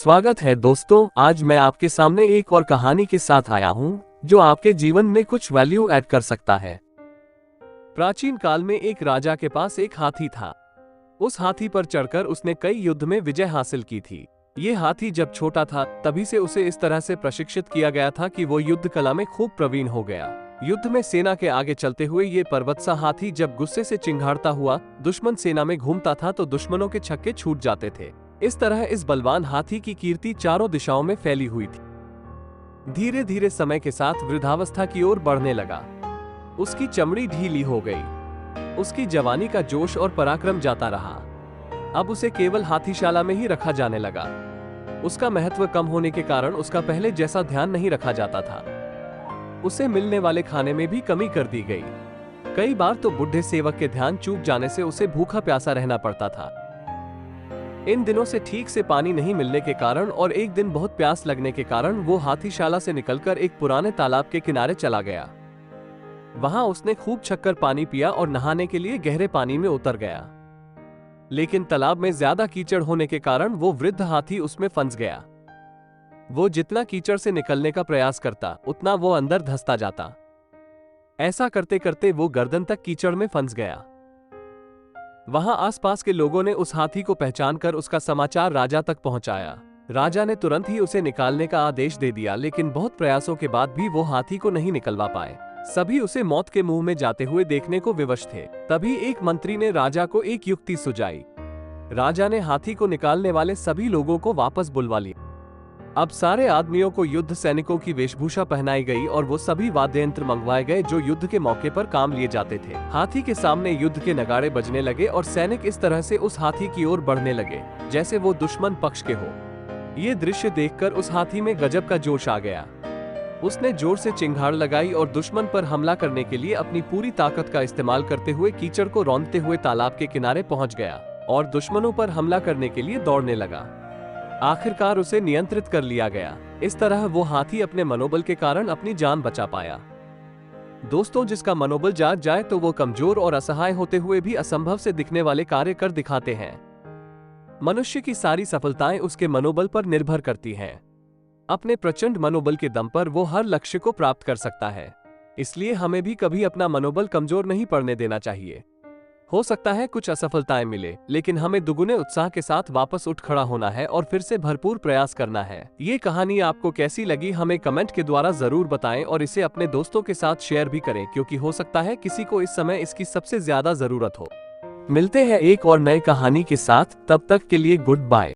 स्वागत है दोस्तों, आज मैं आपके सामने एक और कहानी के साथ आया हूँ जो आपके जीवन में कुछ वैल्यू ऐड कर सकता है। प्राचीन काल में एक राजा के पास एक हाथी था। उस हाथी पर चढ़कर उसने कई युद्ध में विजय हासिल की थी। ये हाथी जब छोटा था तभी से उसे इस तरह से प्रशिक्षित किया गया था कि वो युद्ध कला में खूब प्रवीण हो गया। युद्ध में सेना के आगे चलते हुए ये पर्वतसा हाथी जब गुस्से से चिंघाड़ता हुआ दुश्मन सेना में घूमता था तो दुश्मनों के छक्के छूट जाते थे। इस तरह इस बलवान हाथी की कीर्ति चारों दिशाओं में फैली हुई थी। धीरे धीरे समय के साथ वृद्धावस्था की ओर बढ़ने लगा। उसकी चमड़ी ढीली हो गई। उसकी जवानी का जोश और पराक्रम जाता रहा। अब उसे केवल हाथीशाला में ही रखा जाने लगा। उसका महत्व कम होने के कारण उसका पहले जैसा ध्यान नहीं रखा जाता था। उसे मिलने वाले खाने में भी कमी कर दी गई। कई बार तो बुढ़े सेवक के ध्यान चूक जाने से उसे भूखा प्यासा रहना पड़ता था। इन दिनों से ठीक से पानी नहीं मिलने के कारण और एक दिन बहुत प्यास लगने के कारण वो हाथीशाला से निकलकर एक पुराने तालाब के किनारे चला गया। वहां उसने खूब छक्कर पानी पिया और नहाने के लिए गहरे पानी में उतर गया। लेकिन तालाब में ज्यादा कीचड़ होने के कारण वो वृद्ध हाथी उसमें फंस गया। वो जितना कीचड़ से निकलने का प्रयास करता उतना वो अंदर धंसता जाता। ऐसा करते करते वो गर्दन तक कीचड़ में फंस गया। वहां आसपास के लोगों ने उस हाथी को पहचानकर उसका समाचार राजा तक पहुंचाया। राजा ने तुरंत ही उसे निकालने का आदेश दे दिया, लेकिन बहुत प्रयासों के बाद भी वो हाथी को नहीं निकलवा पाए। सभी उसे मौत के मुंह में जाते हुए देखने को विवश थे। तभी एक मंत्री ने राजा को एक युक्ति सुझाई। राजा ने हाथी को निकालने वाले सभी लोगों को वापस बुलवा लिया। अब सारे आदमियों को युद्ध सैनिकों की वेशभूषा पहनाई गई और वो सभी वाद्य यंत्र मंगवाए गए जो युद्ध के मौके पर काम लिए जाते थे। हाथी के सामने युद्ध के नगाड़े बजने लगे और सैनिक इस तरह से उस हाथी की ओर बढ़ने लगे जैसे वो दुश्मन पक्ष के हो। ये दृश्य देखकर उस हाथी में गजब का जोश आ गया। उसने जोर से चिंगाड़ लगाई और दुश्मन पर हमला करने के लिए अपनी पूरी ताकत का इस्तेमाल करते हुए कीचड़ को रौंदते हुए तालाब के किनारे पहुंच गया और दुश्मनों पर हमला करने के लिए दौड़ने लगा। आखिरकार उसे नियंत्रित कर लिया गया। इस तरह वो हाथी अपने मनोबल के कारण अपनी जान बचा पाया। दोस्तों, जिसका मनोबल जाग जाए तो वो कमजोर और असहाय होते हुए भी असंभव से दिखने वाले कार्य कर दिखाते हैं। मनुष्य की सारी सफलताएं उसके मनोबल पर निर्भर करती हैं। अपने प्रचंड मनोबल के दम पर वो हर लक्ष्य को प्राप्त कर सकता है। इसलिए हमें भी कभी अपना मनोबल कमजोर नहीं पड़ने देना चाहिए। हो सकता है कुछ असफलताएं मिले, लेकिन हमें दुगुने उत्साह के साथ वापस उठ खड़ा होना है और फिर से भरपूर प्रयास करना है। ये कहानी आपको कैसी लगी हमें कमेंट के द्वारा जरूर बताएं और इसे अपने दोस्तों के साथ शेयर भी करें, क्योंकि हो सकता है किसी को इस समय इसकी सबसे ज्यादा जरूरत हो। मिलते हैं एक और नई कहानी के साथ, तब तक के लिए गुड बाय।